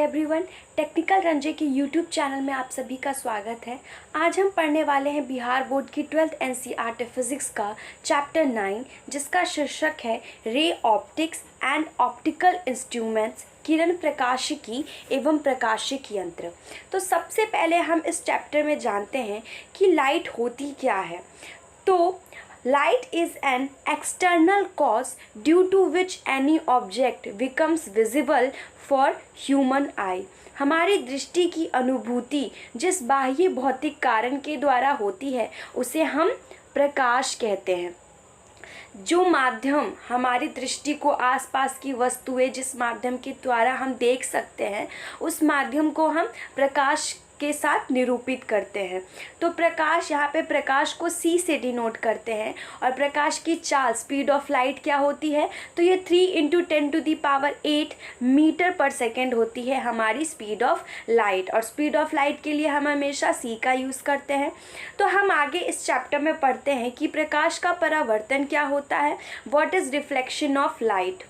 Everyone, technical Ranje के YouTube channel में आप सभी का स्वागत है। आज हम पढ़ने वाले हैं बिहार बोर्ड की 12th एनसीईआरटी फिजिक्स का चैप्टर 9, जिसका शीर्षक है ray optics and optical instruments, किरण प्रकाशिकी एवं प्रकाशिक यंत्र। तो सबसे पहले हम इस चैप्टर में जानते हैं कि लाइट होती क्या है। तो light is an external cause due to which any object becomes visible for human eye। हमारी दृष्टि की अनुभूति जिस बाह्य भौतिक कारण के द्वारा होती है उसे हम प्रकाश कहते हैं। जो माध्यम हमारी दृष्टि को आसपास की वस्तुएं जिस माध्यम के द्वारा हम देख सकते हैं उस माध्यम को हम प्रकाश के साथ निरूपित करते हैं। तो प्रकाश, यहाँ पे प्रकाश को C से डिनोट करते हैं। और प्रकाश की चाल, स्पीड ऑफ लाइट क्या होती है, तो ये 3 × 10⁸ मीटर पर सेकेंड होती है हमारी स्पीड ऑफ लाइट। और स्पीड ऑफ लाइट के लिए हम हमेशा C का यूज़ करते हैं। तो हम आगे इस चैप्टर में पढ़ते हैं कि प्रकाश का परावर्तन क्या होता है, what is reflection of light.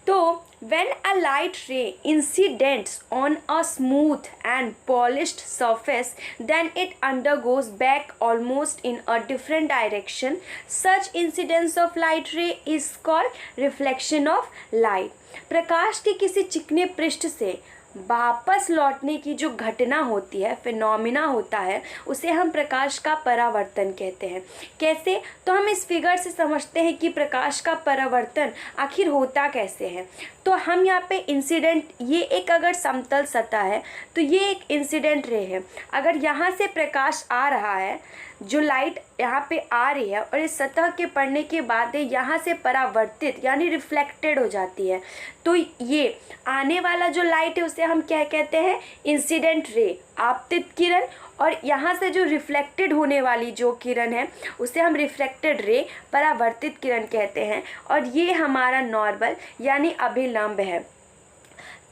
तो when a light ray incidents on a smooth and polished surface, then it undergoes back almost in a different direction. Such incidence of light ray is called reflection of light। प्रकाश के किसी चिकने पृष्ठ से वापस लौटने की जो घटना होती है, फिनोमिना होता है, उसे हम प्रकाश का परावर्तन कहते हैं। कैसे, तो हम इस फिगर से समझते हैं कि प्रकाश का परावर्तन आखिर होता कैसे है। तो हम यहाँ पे इंसिडेंट, ये एक अगर समतल सतह है तो ये एक इंसिडेंट रे है। अगर यहाँ से प्रकाश आ रहा है, जो लाइट यहाँ पे आ रही है और इस सतह के पड़ने के बाद यहाँ से परावर्तित यानी रिफ्लेक्टेड हो जाती है, तो ये आने वाला जो लाइट है उसे हम क्या कहते हैं, इंसिडेंट रे, आपतित किरण। और यहाँ से जो रिफ्लेक्टेड होने वाली जो किरण है उसे हम रिफ्लेक्टेड रे, परावर्तित किरण कहते हैं। और ये हमारा नॉर्मल यानी अभिलंब है।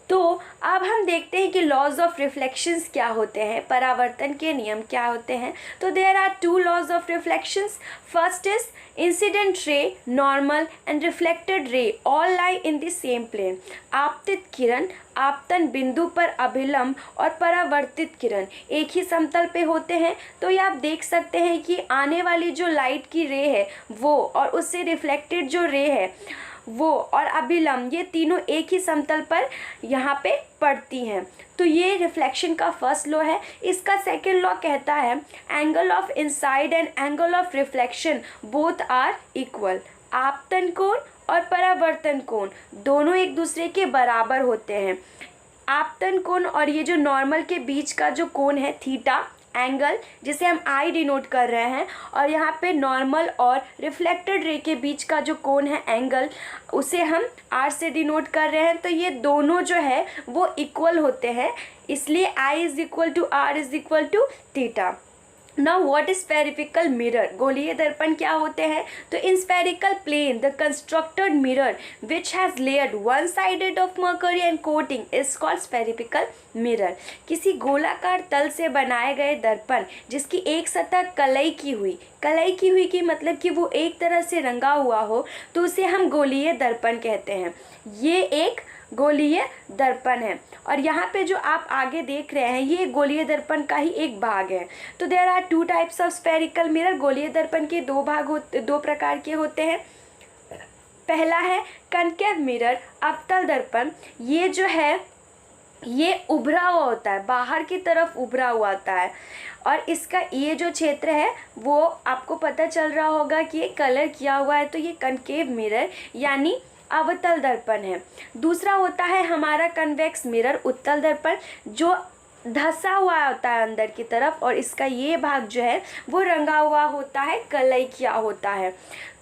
तो अब हम देखते हैं कि लॉज ऑफ रिफ्लेक्शंस क्या होते हैं, परावर्तन के नियम क्या होते हैं। तो there are 2 laws of reflections. First is incident ray, normal and reflected ray all lie in the same plane. आपतित किरण आपतन बिंदु पर अभिलंब और परावर्तित किरण एक ही समतल पे होते हैं। तो ये आप देख सकते हैं कि आने वाली जो लाइट की रे है वो, और उससे रिफ्लेक्टेड जो रे है वो, और अभिलंब, ये तीनों एक ही समतल पर यहाँ पे पड़ती हैं। तो ये रिफ्लेक्शन का फर्स्ट लॉ है। इसका सेकंड लॉ कहता है angle of inside and angle of reflection both are equal. आपतन कोण और परावर्तन कोण दोनों एक दूसरे के बराबर होते हैं। आपतन कोण और ये जो नॉर्मल के बीच का जो कोण है थीटा, एंगल जिसे हम आई डिनोट कर रहे हैं, और यहाँ पे नॉर्मल और रिफ्लेक्टेड रे के बीच का जो कोण है एंगल, उसे हम आर से डिनोट कर रहे हैं। तो ये दोनों जो है वो इक्वल होते हैं, इसलिए I is equal to R is equal to theta. Now what is spherical mirror? गोलीय दर्पण क्या होते हैं? तो in spherical plane the constructed mirror which has layered one sided of mercury and coating is called spherical mirror। किसी गोलाकार तल से बनाए गए दर्पण जिसकी एक सतह कलई की हुई की मतलब कि वो एक तरह से रंगा हुआ हो, तो उसे हम गोलीय दर्पण कहते हैं। ये एक गोलीय दर्पण है। और यहाँ पे जो आप आगे देख रहे हैं ये गोलीय दर्पण का ही एक भाग है। तो there are 2 types of spherical mirror. गोलीय दर्पण के 2 प्रकार के होते हैं। पहला है कनकेव मिरर, अवतल दर्पण। ये जो है ये उभरा हुआ होता है, बाहर की तरफ उभरा हुआ होता है। और इसका ये जो क्षेत्र है वो आपको पता चल रहा होगा कि ये कलर किया हुआ है, तो ये कनकेव मिरर यानी अवतल दर्पण है। दूसरा होता है हमारा कन्वेक्स मिरर, उत्तल दर्पण, जो धंसा हुआ होता है अंदर की तरफ, और इसका ये भाग जो है वो रंगा हुआ होता है, कलई किया होता है।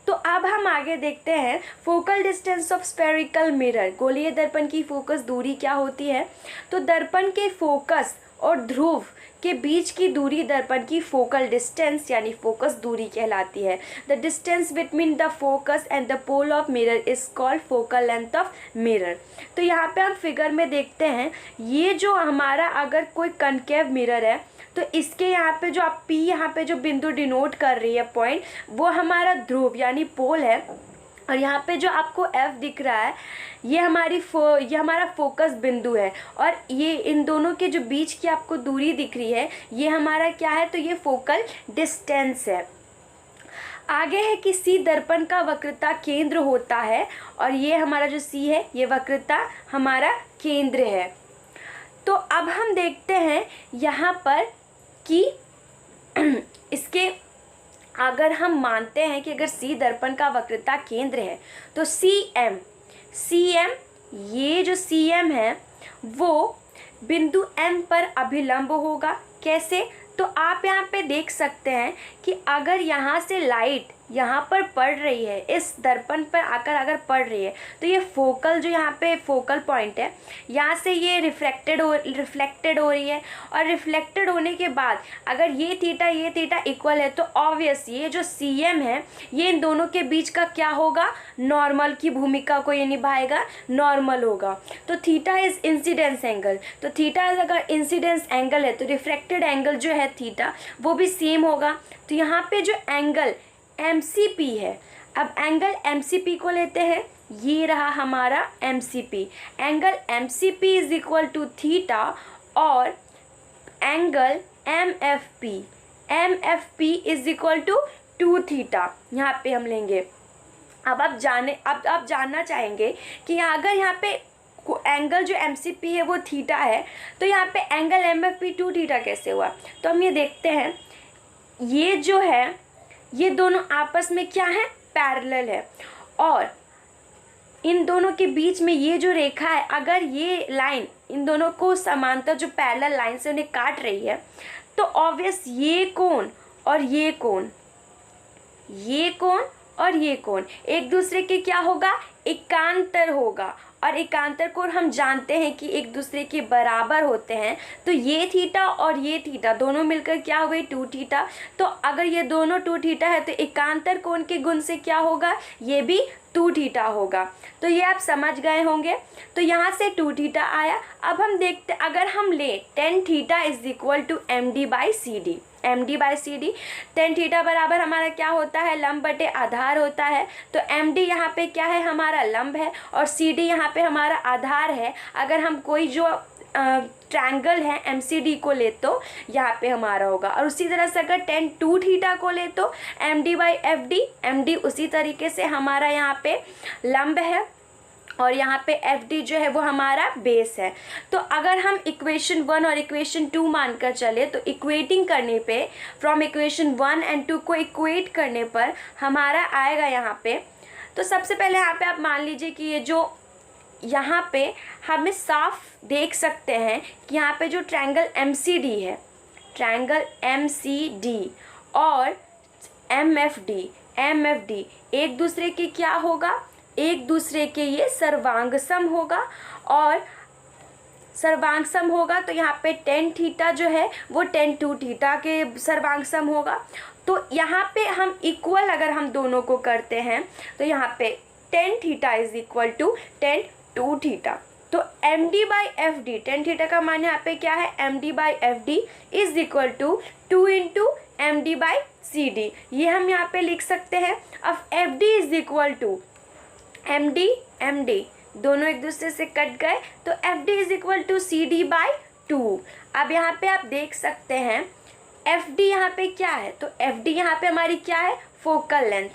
तो अब हम आगे देखते हैं focal distance of spherical mirror. गोलीय दर्पण की फोकस दूरी क्या होती है, तो दर्पण के फोकस और ध्रुव के बीच की दूरी दर्पण की फोकल डिस्टेंस यानी फोकस दूरी कहलाती है। The distance between the focus and the pole of mirror is called focal length of mirror. तो यहाँ पे हम फिगर में देखते हैं, ये जो हमारा अगर कोई कनकेव मिरर है तो इसके यहाँ पे जो आप P यहाँ पे जो बिंदु डिनोट कर रही है पॉइंट, वो हमारा ध्रुव यानी पोल है। और यहाँ पे जो आपको F दिख रहा है ये ये हमारा फोकस बिंदु है, और ये इन दोनों के जो बीच की आपको दूरी दिख रही है ये हमारा क्या है, तो ये फोकल डिस्टेंस है। आगे है कि C दर्पण का वक्रता केंद्र होता है, और ये हमारा जो C है ये वक्रता हमारा केंद्र है। तो अब हम देखते हैं यहाँ पर कि इसके अगर हम मानते हैं कि अगर C दर्पण का वक्रता केंद्र है तो CM ये जो CM है वो बिंदु M पर अभिलंब होगा। कैसे, तो आप यहाँ पे देख सकते हैं कि अगर यहाँ से लाइट यहाँ पर पड़ रही है, इस दर्पण पर आकर अगर पड़ रही है, तो ये फोकल जो यहाँ पे फोकल पॉइंट है यहाँ से ये रिफ्लेक्टेड हो रही है, और रिफ्लेक्टेड होने के बाद अगर ये थीटा इक्वल है तो ऑब्वियस ये जो CM है ये इन दोनों के बीच का क्या होगा, नॉर्मल की भूमिका को ये निभाएगा, नॉर्मल होगा। तो थीटा इज इंसिडेंस एंगल, तो थीटा अगर इंसिडेंस एंगल है तो रिफ्लेक्टेड एंगल जो है थीटा वो भी सेम होगा। तो यहाँ पे जो एंगल MCP है, अब एंगल MCP को लेते हैं, ये रहा हमारा MCP। Angle MCP is equal to theta, और angle MFP is equal to 2 theta यहाँ पे हम लेंगे। अब आप जानना चाहेंगे कि अगर यहाँ पे एंगल जो MCP है वो थीटा है तो यहाँ पे एंगल MFP 2 थीटा कैसे हुआ। तो हम ये देखते हैं, ये जो है ये दोनों आपस में क्या है, पैरेलल है, और इन दोनों के बीच में ये जो रेखा है अगर ये लाइन इन दोनों को समांतर जो पैरेलल लाइन से उन्हें काट रही है तो ऑब्वियस ये कोण और ये कोण और ये कोण एक दूसरे के क्या होगा, एकांतर होगा, और एकांतर कोण हम जानते हैं कि एक दूसरे के बराबर होते हैं। तो ये थीटा और ये थीटा दोनों मिलकर क्या हुए, 2 थीटा। तो अगर ये दोनों 2 थीटा है तो एकांतर कोण के गुण से क्या होगा, ये भी 2 थीटा होगा। तो ये आप समझ गए होंगे। तो यहाँ से 2 थीटा आया। अब हम देखते, अगर हम ले tan theta is equal to MD by CD, tan theta बराबर हमारा क्या होता है, लंब बटे आधार होता है। तो MD यहाँ पे क्या है, हमारा लंब है, और CD यहाँ पे हमारा आधार है। अगर हम कोई जो ट्रायंगल है MCD को ले तो यहाँ पे हमारा होगा, और उसी तरह से अगर tan 2 थीटा को ले तो MD बाई FD, MD उसी तरीके से हमारा यहाँ पे लंब है, और यहाँ पे FD जो है वो हमारा बेस है। तो अगर हम इक्वेशन 1 और इक्वेशन 2 मानकर चले तो इक्वेटिंग करने पे, फ्रॉम इक्वेशन 1 एंड 2 को इक्वेट करने पर हमारा आएगा यहाँ पे। तो सबसे पहले यहाँ पे आप मान लीजिए कि ये जो यहाँ पे हमें साफ देख सकते हैं कि यहाँ पे जो ट्रायंगल MCD और MFD एक दूसरे के क्या होगा, एक दूसरे के ये सर्वांग सम होगा, और सर्वांग सम होगा तो यहाँ पे tan थीटा जो है वो tan 2 थीटा के सर्वांग सम होगा। तो यहाँ पे हम इक्वल अगर हम दोनों को करते हैं तो यहाँ पे tan theta is equal to tan 2 theta. तो MD by FD, tan theta का मान यहाँ पे क्या है, MD by FD is equal to 2 into MD by CD, ये हम यहाँ पे लिख सकते हैं। अब FD is equal to MD दोनों एक दूसरे से कट गए, तो FD is equal to CD by 2। अब यहाँ पे आप देख सकते हैं FD यहाँ पे क्या है, तो FD यहाँ पे हमारी क्या है, फोकल लेंथ।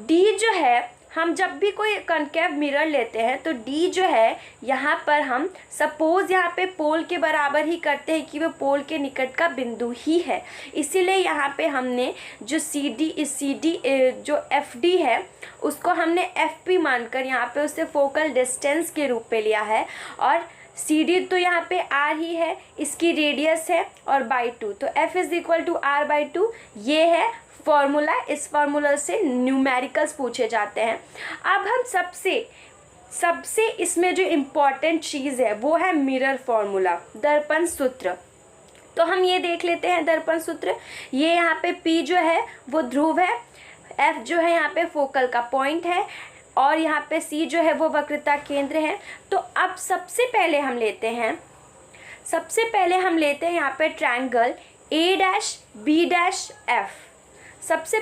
D जो है, हम जब भी कोई कॉन्केव मिरर लेते हैं तो D जो है यहाँ पर हम सपोज यहाँ पे पोल के बराबर ही करते हैं कि वो पोल के निकट का बिंदु ही है, इसीलिए यहाँ पे हमने जो CD जो FD है उसको हमने FP मानकर यहाँ पे उसे फोकल डिस्टेंस के रूप में लिया है, और CD तो यहाँ पे R ही है, इसकी रेडियस है, और बाई 2, तो F is equal to R by 2, ये है फॉर्मूला। इस फॉर्मूला से न्यूमेरिकल्स पूछे जाते हैं। अब हम सबसे इसमें जो इम्पॉर्टेंट चीज़ है वो है मिरर फॉर्मूला, दर्पण सूत्र। तो हम ये देख लेते हैं दर्पण सूत्र। ये यहाँ पे P जो है वो ध्रुव है, F जो है यहाँ पे फोकल का पॉइंट है, और यहाँ पे C जो है वो वक्रता केंद्र है। तो अब सबसे पहले हम लेते हैं यहाँ पे triangle A dash B dash F। सबसे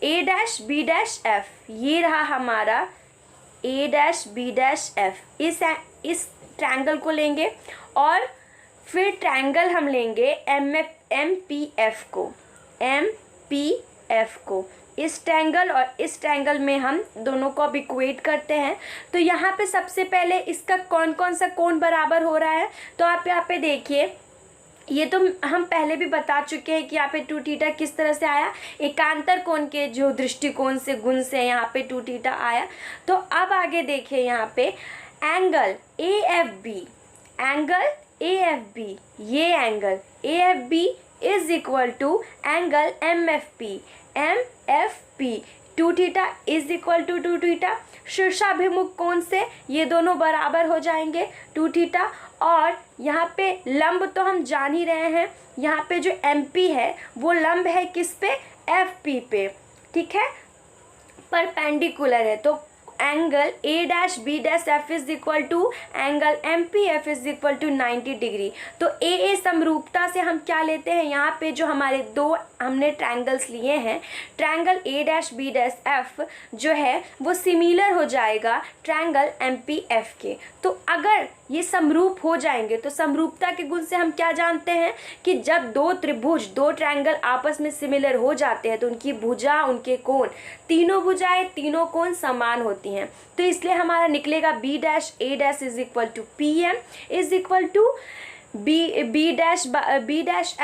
ए डैश बी डैश एफ, ये रहा हमारा ए डैश बी डैश एफ। इस ट्रायंगल को लेंगे और फिर ट्रायंगल हम लेंगे एम पी एफ को, इस ट्रायंगल और इस ट्रायंगल में हम दोनों को अब इक्वेट करते हैं। तो यहाँ पे सबसे पहले इसका कौन कौन सा कोण बराबर हो रहा है, तो आप यहाँ पे देखिए, ये तो हम पहले भी बता चुके हैं कि यहाँ पे 2 थीटा किस तरह से आया, एकांतर कोण के जो दृष्टिकोण से गुण से यहाँ पे 2 थीटा आया। तो अब आगे देखिए यहाँ पे एंगल ए एफ बी, ये angle A F B is equal to angle M F P 2 theta is equal to 2 theta. शीर्षाभिमुख कोण से ये दोनों बराबर हो जाएंगे 2 थीटा। और यहाँ पे लंब तो हम जान ही रहे हैं, यहाँ पे जो एम पी है वो लंब है किस पे, एफ पी पे, ठीक है, परपेंडिकुलर है। तो angle A dash B dash F is equal to angle M P F is equal to 90 degree. तो ए समरूपता से हम क्या लेते हैं, यहाँ पे जो हमारे दो हमने ट्रायंगल्स लिए हैं, triangle A dash B dash F जो है वो सिमिलर हो जाएगा ट्रायंगल एम पी एफ के। तो अगर ये समरूप हो जाएंगे तो समरूपता के गुण से हम क्या जानते हैं कि जब दो त्रिभुज, दो ट्रायंगल आपस में सिमिलर हो जाते हैं तो उनकी भुजा, उनके कोण, तीनों भुजाएं, तीनों कोण समान होती हैं। तो इसलिए हमारा निकलेगा B dash A dash is equal to P M is equal to B dash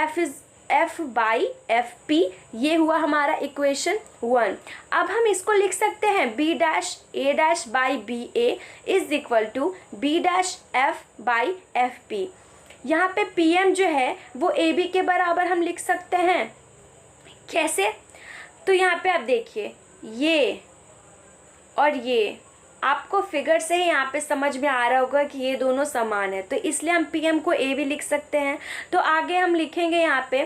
F by F P. ये हुआ हमारा इक्वेशन 1। अब हम इसको लिख सकते हैं B dash A dash by B A is equal to B dash F by F P. यहाँ पे पी एम जो है वो ए बी के बराबर हम लिख सकते हैं। कैसे, तो यहाँ पे आप देखिए, ये और ये आपको फिगर से ही यहाँ पे समझ में आ रहा होगा कि ये दोनों समान है, तो इसलिए हम पी एम को ए भी लिख सकते हैं। तो आगे हम लिखेंगे यहाँ पे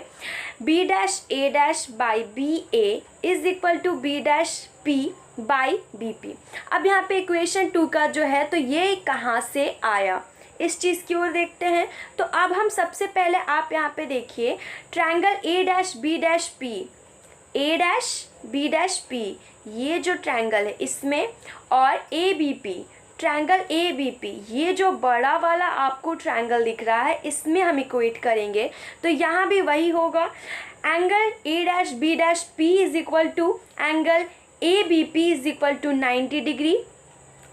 B dash A dash by B A is equal to B dash P by B P. अब यहाँ पे इक्वेशन 2 का जो है तो ये कहाँ से आया, इस चीज़ की ओर देखते हैं। तो अब हम सबसे पहले आप यहाँ पे देखिए triangle A dash B dash P, A dash B dash P, ये जो ट्रायंगल है इसमें, और A B P, triangle A B P, ये जो बड़ा वाला आपको ट्रायंगल दिख रहा है इसमें हम इक्वेट करेंगे। तो यहाँ भी वही होगा, angle A dash B dash P is equal to angle A B P is equal to 90 degree.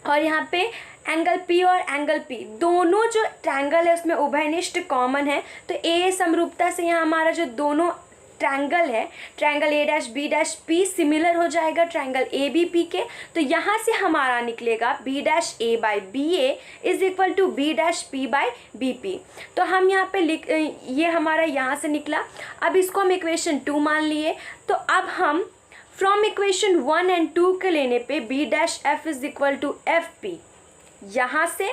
और यहाँ पे एंगल पी और एंगल पी दोनों जो ट्रायंगल है उसमें उभयनिष्ठ कॉमन है। तो ए समरूपता से यहाँ हमारा जो दोनों ट्रायंगल है, triangle A dash B dash P similar हो जाएगा ट्रायंगल ए बी पी के। तो यहाँ से हमारा निकलेगा B dash A by B A is equal to B dash P by B P. तो हम यहाँ पे ये हमारा यहाँ से निकला। अब इसको हम इक्वेशन 2 मान लिए। तो अब हम फ्रॉम इक्वेशन 1 एंड 2 के लेने पे B dash F is equal to F P, यहाँ से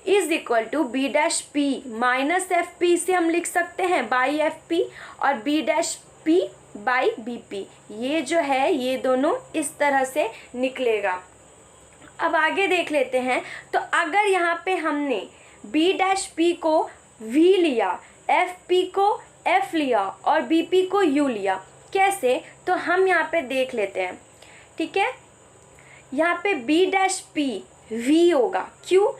is equal to B dash P minus F P से हम लिख सकते हैं बाई एफ पी, और B dash P by B P, ये जो है ये दोनों इस तरह से निकलेगा। अब आगे देख लेते हैं। तो अगर यहाँ पे हमने बी डैश पी को वी लिया, एफ पी को एफ लिया और बी पी को यू लिया, कैसे, तो हम यहाँ पे देख लेते हैं। ठीक है, यहाँ पे बी डैश पी वी होगा, क्यों,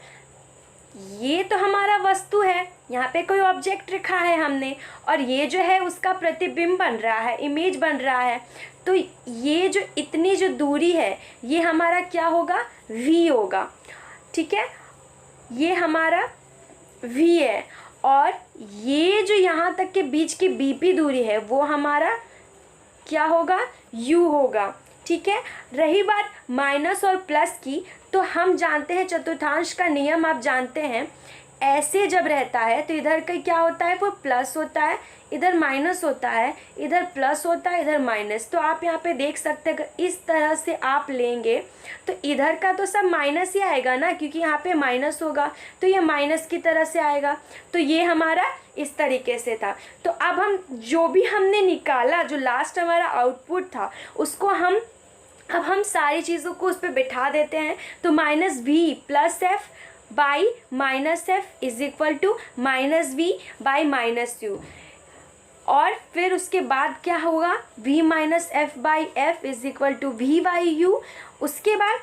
ये तो हमारा वस्तु है, यहाँ पे कोई ऑब्जेक्ट रखा है हमने, और ये जो है उसका प्रतिबिंब बन रहा है, इमेज बन रहा है। तो ये जो इतनी जो दूरी है ये हमारा क्या होगा, v होगा। ठीक है, ये हमारा v है, और ये जो यहाँ तक के बीच की bp दूरी है वो हमारा क्या होगा, u होगा। ठीक है, रही बात माइनस और प्लस की, तो हम जानते हैं चतुर्थांश का नियम, आप जानते हैं ऐसे जब रहता है तो इधर का क्या होता है, वो प्लस होता है, इधर माइनस होता है, इधर प्लस होता है, इधर माइनस। तो आप यहाँ पे देख सकते हैं अगर इस तरह से आप लेंगे तो इधर का तो सब माइनस ही आएगा ना, क्योंकि यहाँ पे माइनस होगा तो ये माइनस की तरह से आएगा। तो ये हमारा इस तरीके से था। तो अब हम जो भी हमने निकाला, जो लास्ट हमारा आउटपुट था, उसको अब हम सारी चीज़ों को उस पर बिठा देते हैं। तो minus V plus F by minus F is equal to minus V by minus U. और फिर उसके बाद क्या होगा, v minus F by F is equal to V by U. उसके बाद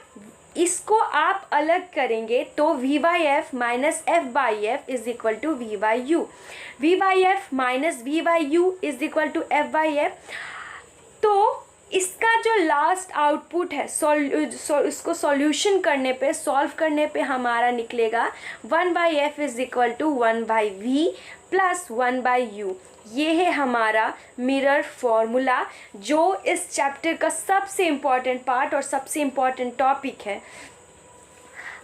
इसको आप अलग करेंगे तो v by F minus F by F is equal to V by U. V by F minus V by U is equal to F by F. तो इसका जो लास्ट आउटपुट है इसको सॉल्यूशन करने पे, सॉल्व करने पे हमारा निकलेगा 1 by F is equal to 1 by V plus 1 by U. ये है हमारा मिरर फॉर्मूला, जो इस चैप्टर का सबसे इम्पॉर्टेंट पार्ट और सबसे इम्पॉर्टेंट टॉपिक है।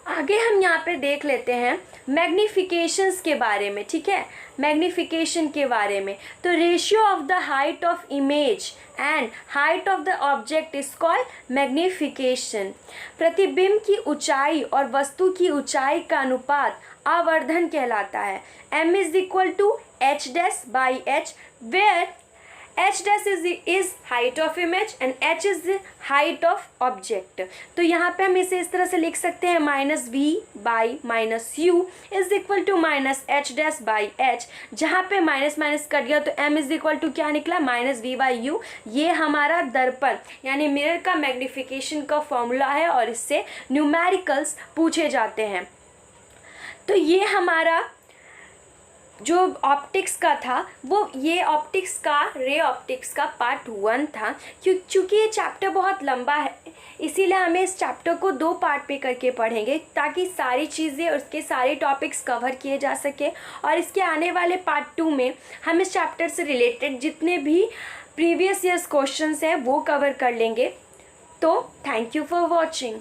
आगे हम यहाँ पे देख लेते हैं मैग्निफिकेशंस के बारे में, ठीक है, मैग्निफिकेशन के बारे में। तो ratio of the height of image and height of the object is called magnification. प्रतिबिंब की ऊंचाई और वस्तु की ऊंचाई का अनुपात आवर्धन कहलाता है। m is equal to h dash by h, where h dash is height of image and h is the height of object। तो यहाँ पे हम इसे इस तरह से लिख सकते हैं minus v by minus U is equal to minus H dash by H. जहाँ पे माइनस माइनस कट गया तो m इज इक्वल टू क्या निकला, माइनस v बाई यू। ये हमारा दर्पण यानी मिरर का मैग्निफिकेशन का फॉर्मूला है और इससे न्यूमेरिकल्स पूछे जाते हैं। तो ये हमारा जो ऑप्टिक्स का था वो ये ऑप्टिक्स का रे ऑप्टिक्स का पार्ट 1 था। चूँकि ये चैप्टर बहुत लंबा है इसीलिए हमें इस चैप्टर को 2 पार्ट पे करके पढ़ेंगे ताकि सारी चीज़ें और उसके सारे टॉपिक्स कवर किए जा सके। और इसके आने वाले पार्ट 2 में हम इस चैप्टर से रिलेटेड जितने भी प्रीवियस ईयर्स क्वेश्चंस हैं वो कवर कर लेंगे। तो थैंक यू फॉर वॉचिंग।